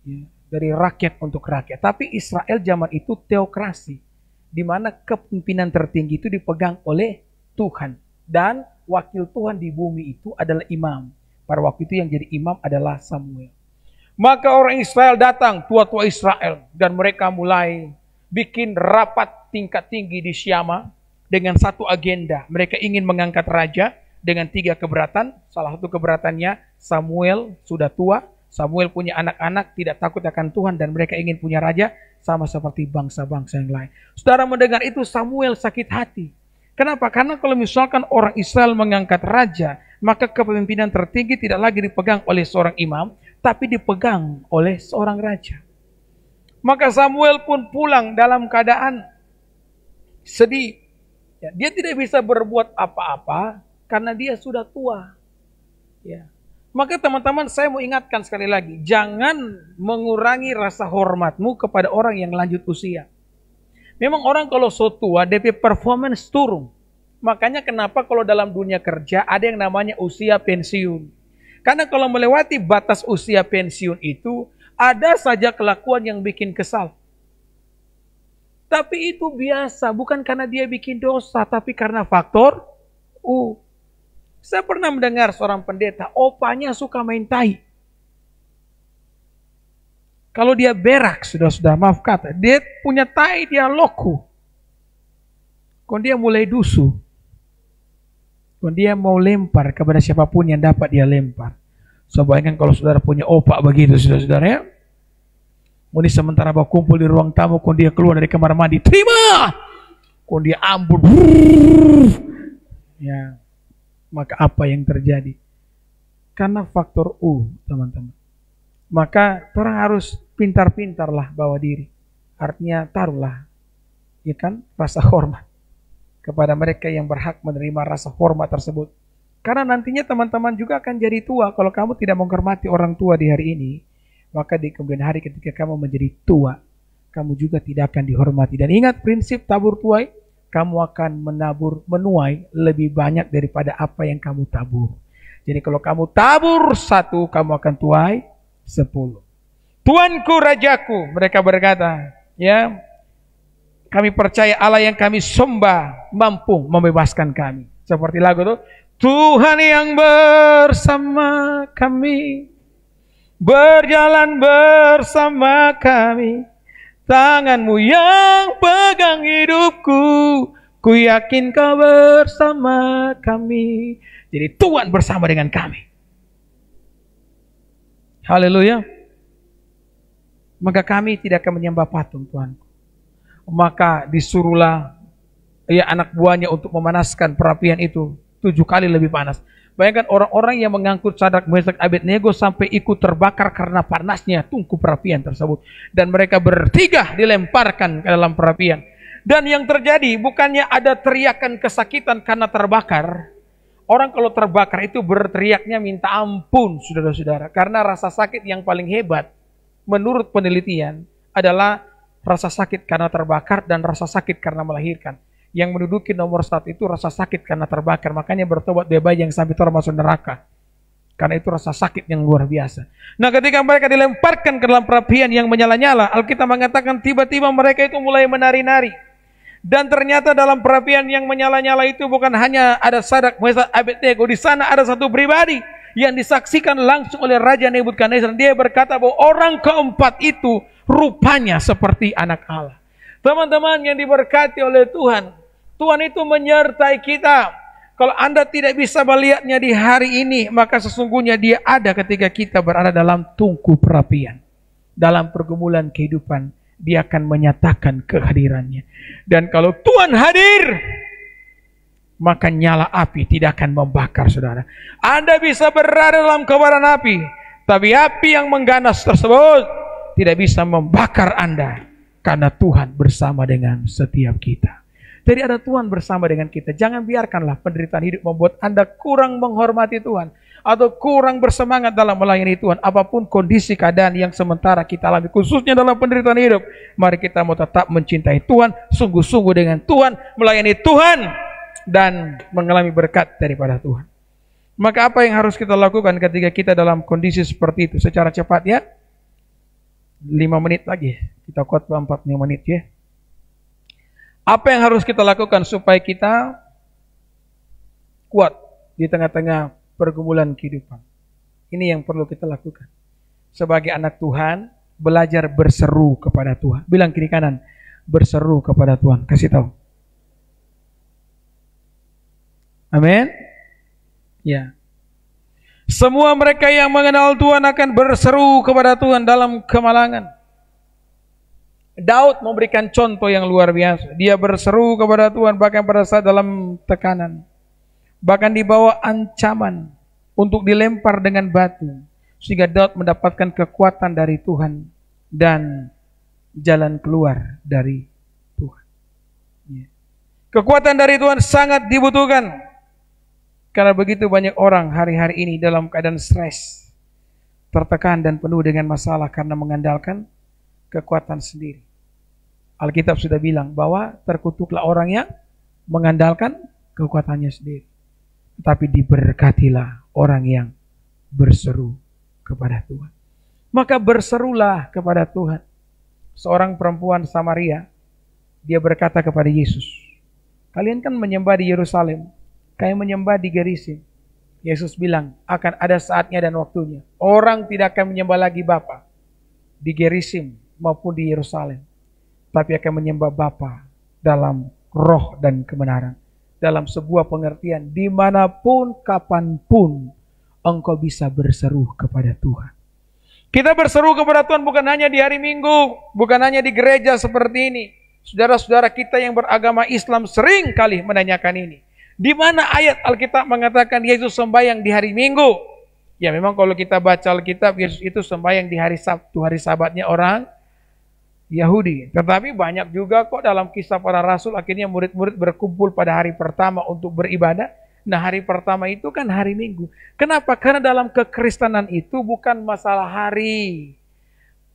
[SPEAKER 1] Ya, dari rakyat untuk rakyat. Tapi Israel zaman itu teokrasi. Di mana kepemimpinan tertinggi itu dipegang oleh Tuhan. Dan wakil Tuhan di bumi itu adalah imam. Pada waktu itu yang jadi imam adalah Samuel. Maka orang Israel datang, tua-tua Israel, dan mereka mulai bikin rapat tingkat tinggi di Syama dengan satu agenda. Mereka ingin mengangkat raja dengan 3 keberatan. Salah satu keberatannya, Samuel sudah tua, Samuel punya anak-anak, tidak takut akan Tuhan, dan mereka ingin punya raja sama seperti bangsa-bangsa yang lain. Saudara mendengar itu, Samuel sakit hati. Kenapa? Karena kalau misalkan orang Israel mengangkat raja maka kepemimpinan tertinggi tidak lagi dipegang oleh seorang imam, tapi dipegang oleh seorang raja. Maka Samuel pun pulang dalam keadaan sedih. Ya, dia tidak bisa berbuat apa-apa karena dia sudah tua. Ya. Maka teman-teman, saya mau ingatkan sekali lagi, jangan mengurangi rasa hormatmu kepada orang yang lanjut usia. Memang orang kalau so tua, DP performance turun. Makanya kenapa kalau dalam dunia kerja ada yang namanya usia pensiun. Karena kalau melewati batas usia pensiun itu, ada saja kelakuan yang bikin kesal. Tapi itu biasa, bukan karena dia bikin dosa, tapi karena faktor Saya pernah mendengar seorang pendeta, opanya suka main tai. Kalau dia berak, sudah maaf kata, dia punya tai, dia loku. Kalau dia mulai dusu, kalau dia mau lempar kepada siapapun yang dapat dia lempar. So, bayangkan kalau saudara punya opak begitu, saudara-saudara ya. Ini sementara bawa kumpul di ruang tamu, kalau dia keluar dari kamar mandi, terima! Kalau dia ambul, ya. Maka apa yang terjadi? Karena faktor teman-teman. Maka orang harus pintar-pintarlah bawa diri. Artinya taruhlah, ya kan, rasa hormat kepada mereka yang berhak menerima rasa hormat tersebut. Karena nantinya teman-teman juga akan jadi tua. Kalau kamu tidak menghormati orang tua di hari ini, maka di kemudian hari ketika kamu menjadi tua, kamu juga tidak akan dihormati. Dan ingat prinsip tabur tuai, kamu akan menuai lebih banyak daripada apa yang kamu tabur. Jadi kalau kamu tabur 1, kamu akan tuai 10. Tuanku, rajaku, mereka berkata, ya, kami percaya Allah yang kami sembah mampu membebaskan kami. Seperti lagu itu, Tuhan yang bersama kami, berjalan bersama kami. Tanganmu yang pegang hidupku, ku yakin kau bersama kami. Jadi Tuhan bersama dengan kami. Haleluya. Maka kami tidak akan menyembah patung, Tuhan. Maka disuruhlah anak buahnya untuk memanaskan perapian itu 7 kali lebih panas. Bayangkan orang-orang yang mengangkut Sadrak, Mesak, Abednego sampai ikut terbakar karena panasnya tungku perapian tersebut. Dan mereka bertiga dilemparkan ke dalam perapian. Dan yang terjadi bukannya ada teriakan kesakitan karena terbakar. Orang kalau terbakar itu berteriaknya minta ampun, saudara-saudara. Karena rasa sakit yang paling hebat menurut penelitian adalah rasa sakit karena terbakar dan rasa sakit karena melahirkan. Yang menduduki nomor 1 itu rasa sakit karena terbakar. Makanya bertobat dia bayi yang sampai termasuk neraka. Karena itu rasa sakit yang luar biasa. Nah, ketika mereka dilemparkan ke dalam perapian yang menyala-nyala, Alkitab mengatakan tiba-tiba mereka itu mulai menari-nari. Dan ternyata dalam perapian yang menyala-nyala itu bukan hanya ada Sadrak, Mesak, Abednego. Di sana ada satu pribadi yang disaksikan langsung oleh Raja Nebukadnezar. Dia berkata bahwa orang keempat itu rupanya seperti anak Allah. Teman-teman yang diberkati oleh Tuhan, Tuhan itu menyertai kita. Kalau Anda tidak bisa melihatnya di hari ini, maka sesungguhnya dia ada ketika kita berada dalam tungku perapian. Dalam pergumulan kehidupan, dia akan menyatakan kehadirannya. Dan kalau Tuhan hadir, maka nyala api tidak akan membakar, saudara. Anda bisa berada dalam kobaran api, tapi api yang mengganas tersebut tidak bisa membakar Anda. Karena Tuhan bersama dengan setiap kita. Jadi ada Tuhan bersama dengan kita. Jangan biarkanlah penderitaan hidup membuat Anda kurang menghormati Tuhan. Atau kurang bersemangat dalam melayani Tuhan. Apapun kondisi keadaan yang sementara kita alami. Khususnya dalam penderitaan hidup. Mari kita mau tetap mencintai Tuhan. Sungguh-sungguh dengan Tuhan. Melayani Tuhan. Dan mengalami berkat daripada Tuhan. Maka apa yang harus kita lakukan ketika kita dalam kondisi seperti itu? Secara cepat ya. 5 menit lagi. Kita khotbah 45 menit ya. Apa yang harus kita lakukan supaya kita kuat di tengah-tengah pergumulan kehidupan? Ini yang perlu kita lakukan. Sebagai anak Tuhan, belajar berseru kepada Tuhan. Bilang kiri kanan, berseru kepada Tuhan. Kasih tahu. Amin. Ya. Semua mereka yang mengenal Tuhan akan berseru kepada Tuhan dalam kemalangan. Daud memberikan contoh yang luar biasa. Dia berseru kepada Tuhan bahkan pada saat dalam tekanan. bahkan dibawa ancaman untuk dilempar dengan batu, sehingga Daud mendapatkan kekuatan dari Tuhan dan jalan keluar dari Tuhan. Kekuatan dari Tuhan sangat dibutuhkan, karena begitu banyak orang hari-hari ini dalam keadaan stres, tertekan dan penuh dengan masalah karena mengandalkan kekuatan sendiri. Alkitab sudah bilang bahwa terkutuklah orang yang mengandalkan kekuatannya sendiri, tetapi diberkatilah orang yang berseru kepada Tuhan. Maka berserulah kepada Tuhan. Seorang perempuan Samaria, dia berkata kepada Yesus, kalian kan menyembah di Yerusalem, kalian menyembah di Gerizim. Yesus bilang, akan ada saatnya dan waktunya orang tidak akan menyembah lagi Bapa di Gerizim maupun di Yerusalem, tapi akan menyembah Bapa dalam roh dan kebenaran. Dalam sebuah pengertian, dimanapun, kapanpun engkau bisa berseru kepada Tuhan. Kita berseru kepada Tuhan bukan hanya di hari Minggu, bukan hanya di gereja seperti ini. Saudara-saudara kita yang beragama Islam sering kali menanyakan ini. Di mana ayat Alkitab mengatakan Yesus sembahyang di hari Minggu? Ya memang kalau kita baca Alkitab, Yesus itu sembahyang di hari Sabtu, hari Sabatnya orang Yahudi. Tetapi banyak juga kok dalam kisah para rasul, akhirnya murid-murid berkumpul pada hari pertama untuk beribadah. Nah hari pertama itu kan hari Minggu. Kenapa? Karena dalam kekristenan itu bukan masalah hari.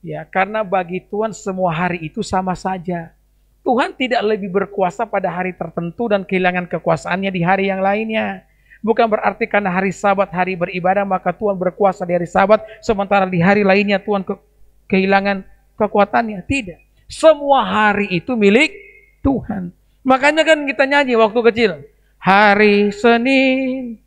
[SPEAKER 1] Ya, karena bagi Tuhan semua hari itu sama saja. Tuhan tidak lebih berkuasa pada hari tertentu dan kehilangan kekuasaannya di hari yang lainnya. Bukan berarti karena hari Sabat, hari beribadah, maka Tuhan berkuasa di hari Sabat, sementara di hari lainnya Tuhan kehilangan kekuatannya. Tidak. Semua hari itu milik Tuhan. Makanya kan kita nyanyi waktu kecil. Hari Senin,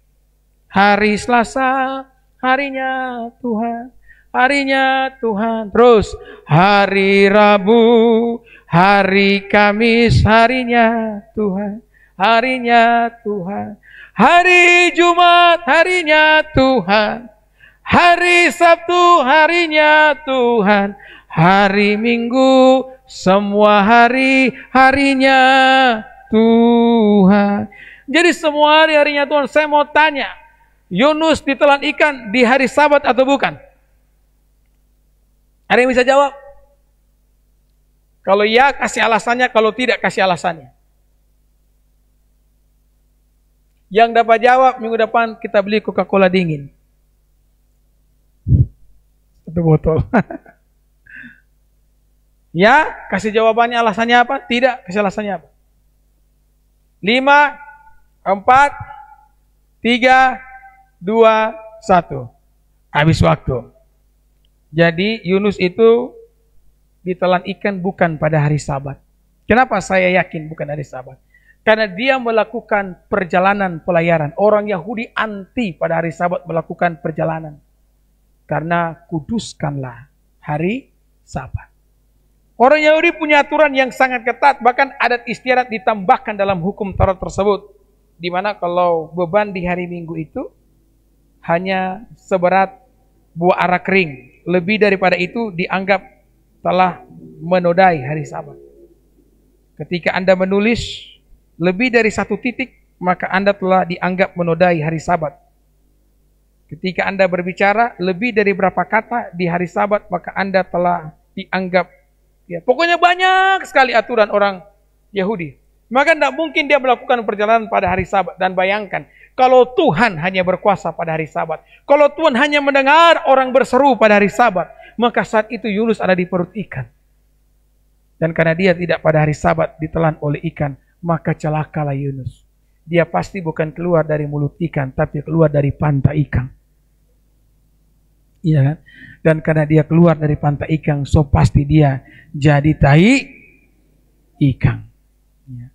[SPEAKER 1] hari Selasa, harinya Tuhan. Harinya Tuhan. Terus hari Rabu, hari Kamis, harinya Tuhan. Harinya Tuhan. Hari Jumat, harinya Tuhan. Hari Sabtu, harinya Tuhan. Hari Minggu, semua hari, harinya Tuhan. Jadi semua hari, harinya Tuhan. Saya mau tanya, Yunus ditelan ikan di hari Sabat atau bukan? Ada yang bisa jawab? Kalau ya, kasih alasannya. Kalau tidak, kasih alasannya. Yang dapat jawab, minggu depan kita beli Coca-Cola dingin. 1 botol. Ya, kasih jawabannya, alasannya apa? Tidak, kasih alasannya apa? 5, 4, 3, 2, 1. Habis waktu. Jadi Yunus itu ditelan ikan bukan pada hari Sabat. Kenapa saya yakin bukan hari Sabat? Karena dia melakukan perjalanan pelayaran. Orang Yahudi anti pada hari Sabat melakukan perjalanan. Karena kuduskanlah hari Sabat. Orang Yahudi punya aturan yang sangat ketat. Bahkan adat istiadat ditambahkan dalam hukum Taurat tersebut. Di mana kalau beban di hari Minggu itu hanya seberat buah ara kering. Lebih daripada itu dianggap telah menodai hari Sabat. Ketika Anda menulis lebih dari 1 titik, maka Anda telah dianggap menodai hari Sabat. Ketika Anda berbicara lebih dari berapa kata di hari Sabat, maka Anda telah dianggap, ya, pokoknya banyak sekali aturan orang Yahudi. Maka tidak mungkin dia melakukan perjalanan pada hari Sabat. Dan bayangkan, kalau Tuhan hanya berkuasa pada hari Sabat, kalau Tuhan hanya mendengar orang berseru pada hari Sabat, maka saat itu Yunus ada di perut ikan. Dan karena dia tidak pada hari Sabat ditelan oleh ikan, maka celakalah Yunus. Dia pasti bukan keluar dari mulut ikan, tapi keluar dari pantai ikan. Iya kan? Dan karena dia keluar dari pantai ikan, so pasti dia jadi tai ikan. Ya.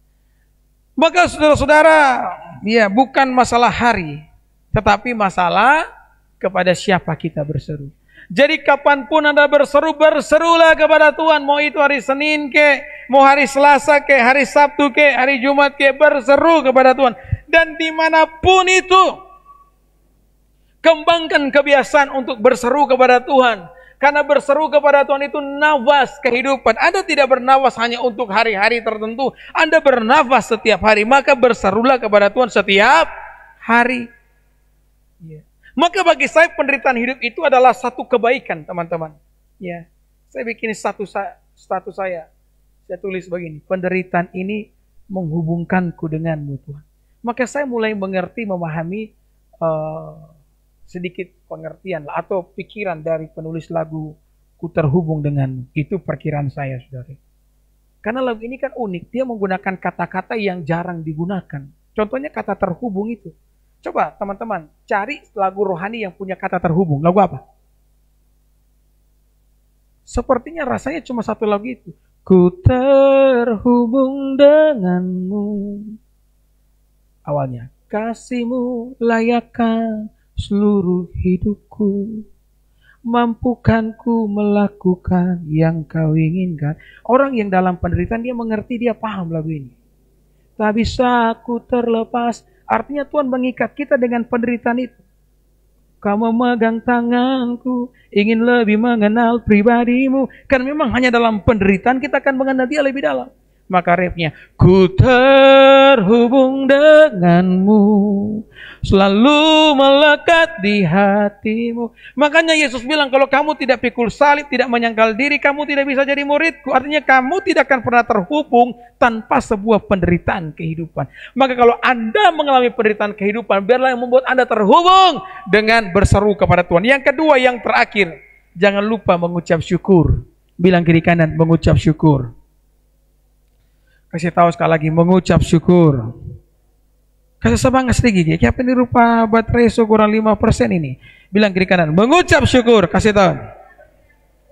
[SPEAKER 1] Maka saudara-saudara, ya bukan masalah hari, tetapi masalah kepada siapa kita berseru. Jadi kapanpun Anda berseru, berserulah kepada Tuhan. Mau itu hari Senin ke, mau hari Selasa ke, hari Sabtu ke, hari Jumat ke, berseru kepada Tuhan. Dan dimanapun itu, kembangkan kebiasaan untuk berseru kepada Tuhan. Karena berseru kepada Tuhan itu nafas kehidupan. Anda tidak bernafas hanya untuk hari-hari tertentu. Anda bernafas setiap hari. Maka berserulah kepada Tuhan setiap hari. Ya. Maka bagi saya penderitaan hidup itu adalah satu kebaikan, teman-teman. Ya, saya bikin status saya tulis begini, penderitaan ini menghubungkanku denganmu Tuhan. Maka saya mulai mengerti, memahami sedikit pengertian lah, atau pikiran dari penulis lagu Ku Terhubung Denganmu. Itu perkiraan saya, saudara. Karena lagu ini kan unik, dia menggunakan kata-kata yang jarang digunakan. Contohnya kata terhubung itu. Coba teman-teman cari lagu rohani yang punya kata terhubung. Lagu apa? Sepertinya rasanya cuma satu lagu itu. Ku terhubung denganmu. Awalnya, kasihmu layakkan seluruh hidupku. Mampukan ku melakukan yang kau inginkan. Orang yang dalam penderitaan dia mengerti, dia paham lagu ini. Tak bisa aku terlepas. Artinya Tuhan mengikat kita dengan penderitaan itu. Kau memegang tanganku, ingin lebih mengenal pribadimu. Karena memang hanya dalam penderitaan kita akan mengenal dia lebih dalam. Maka refnya, ku terhubung denganmu, selalu melekat di hatimu. Makanya Yesus bilang, kalau kamu tidak pikul salib, tidak menyangkal diri, kamu tidak bisa jadi muridku. Artinya kamu tidak akan pernah terhubung tanpa sebuah penderitaan kehidupan. Maka kalau Anda mengalami penderitaan kehidupan, biarlah yang membuat Anda terhubung dengan berseru kepada Tuhan. Yang kedua, yang terakhir, jangan lupa mengucap syukur. Bilang kiri kanan, mengucap syukur. Kasih tahu sekali lagi, mengucap syukur. Kasih semangat sedikit. Kayak ini rupa baterai kurang 5% ini. Bilang kiri kanan, mengucap syukur. Kasih tahu.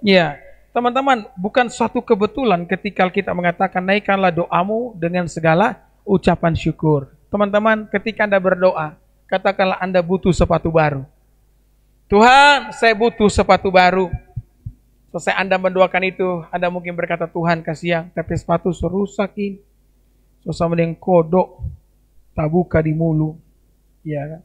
[SPEAKER 1] Ya, teman-teman, bukan suatu kebetulan ketika kita mengatakan naikkanlah doamu dengan segala ucapan syukur. Teman-teman, ketika Anda berdoa, katakanlah Anda butuh sepatu baru. Tuhan, saya butuh sepatu baru. Selesai Anda mendoakan itu, Anda mungkin berkata, Tuhan kasih yang, tapi sepatu rusak ini. Sama dengan kodok, tak buka di mulu. Ya kan?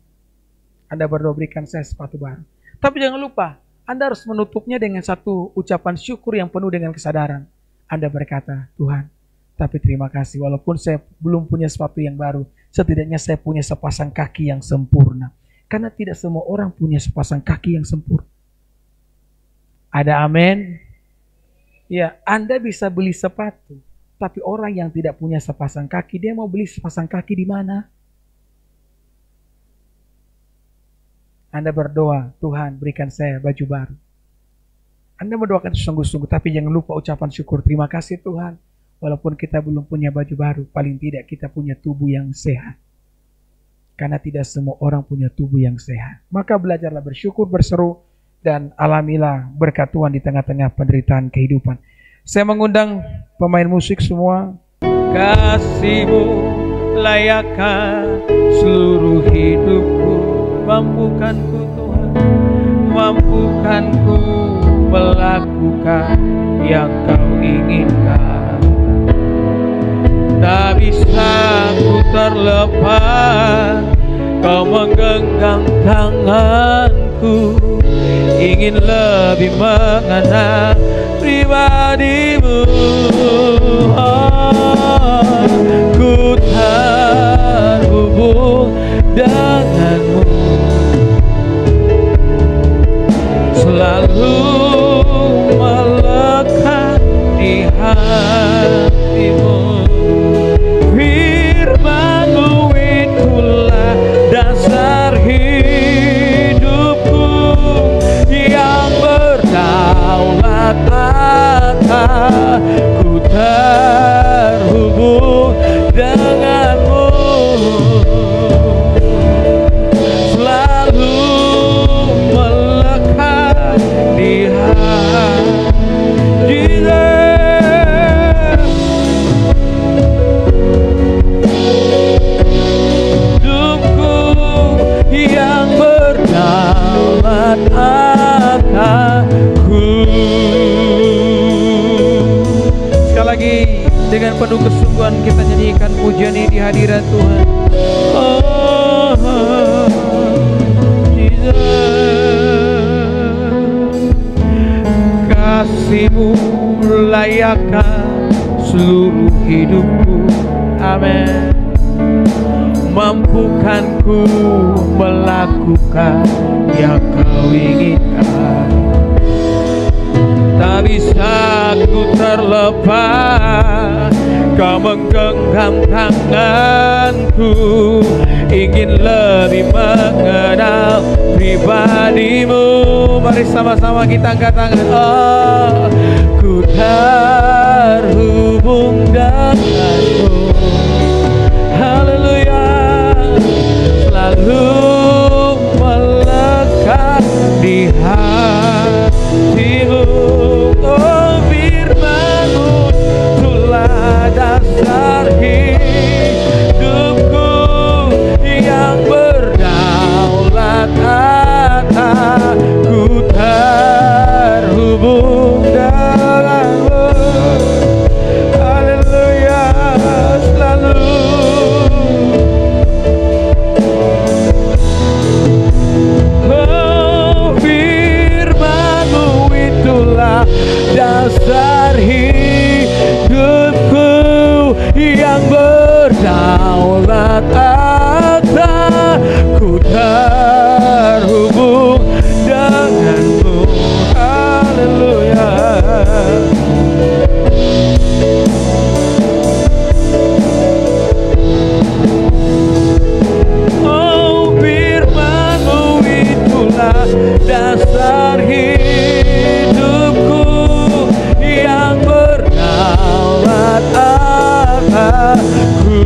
[SPEAKER 1] Anda berdoa berikan saya sepatu baru. Tapi jangan lupa, Anda harus menutupnya dengan satu ucapan syukur yang penuh dengan kesadaran. Anda berkata, Tuhan, tapi terima kasih, walaupun saya belum punya sepatu yang baru, setidaknya saya punya sepasang kaki yang sempurna. Karena tidak semua orang punya sepasang kaki yang sempurna. Ada amin? Ya, Anda bisa beli sepatu, tapi orang yang tidak punya sepasang kaki, dia mau beli sepasang kaki di mana? Anda berdoa, Tuhan berikan saya baju baru. Anda mendoakan sungguh-sungguh, tapi jangan lupa ucapan syukur. Terima kasih Tuhan, walaupun kita belum punya baju baru, paling tidak kita punya tubuh yang sehat. Karena tidak semua orang punya tubuh yang sehat. Maka belajarlah bersyukur, berseru, dan alamilah berkat Tuhan di tengah-tengah penderitaan kehidupan. Saya mengundang pemain musik semua. Kasih-Mu layakkan seluruh hidupku. Mampukanku Tuhan, mampukanku melakukan yang Kau inginkan. Tak bisa ku terlepas, Kau menggenggam tanganku, ingin lebih mengenal pribadimu. Ku terhubung denganmu, selalu melekat di hatimu. Firman-Mu itulah dasar hidupku yang berdaulat akan. Ku terhubung denganmu, selalu melekat di hati. Hidupku yang berdaulat akanku. Sekali lagi, dengan penuh kesungguhan kita nyanyikan pujian ini di hadirat Tuhan. Oh, Jesus. Kasih-Mu layakkan seluruh hidupku. Amin. mampukan ku melakukan yang kau inginkan. Tak bisa ku terlepas, kau menggenggam tanganku, ingin lebih mengenal pribadimu. Mari sama-sama kita angkat tangan. Oh, ku terhubung denganmu. Haleluya, selalu melekat di hatimu. Oh, firman-Mu itulah dasar hidupku yang berdaulat atas. Ku terhubung denganmu. Haleluya, selalu. Oh, firman-Mu itulah dasar hidupku yang berdaulat atas. Ku terhubung denganmu. Haleluya. Oh, firman-Mu itulah dasar hidupku yang berdaulat atasku.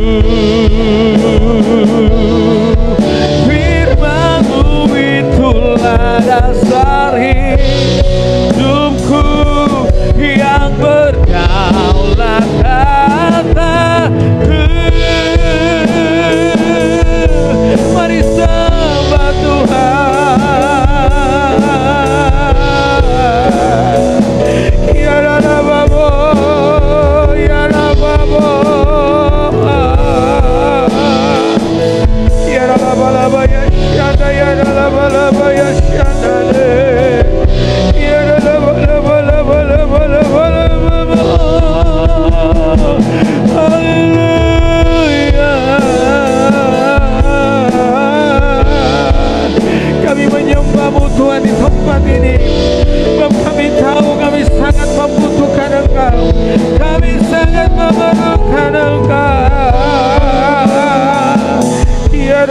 [SPEAKER 1] Firman-Mu itulah dasar hidupku yang berdaulat atasku. Mari sembah Tuhan. Ya Rabbo, ya Rabbo, ya Rabbo, ya Shanda, ya Rabbo, ya Shanda, ya Rabbo, haleluya. Kami menyembah-Mu Tuhan di tempat ini. Kami tahu kami sangat membutuhkan Engkau. Kami sangat memerlukan Engkau. Ya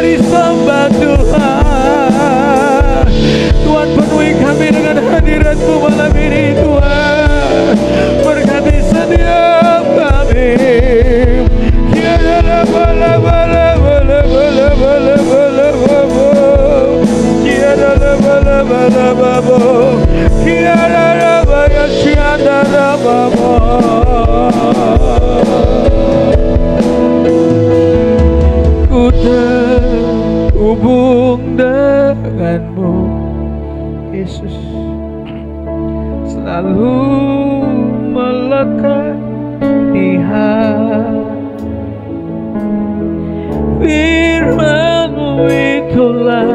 [SPEAKER 1] mari sembah Tuhan. Tuhan, penuhi kami dengan hadirat-Mu malam ini Tuhan. Berkati setiap kami. Ya ku terhubung denganmu Yesus, selalu melekat di hati. Firman-Mu itulah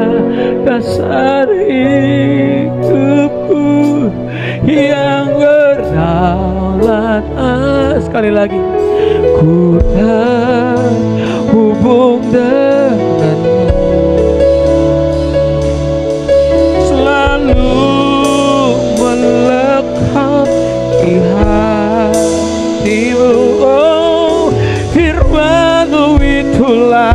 [SPEAKER 1] dasar hidupku yang berdaulat. Sekali lagi, ku terhubung denganmu, selalu melekat di hatimu. Oh, firman-Mu itulah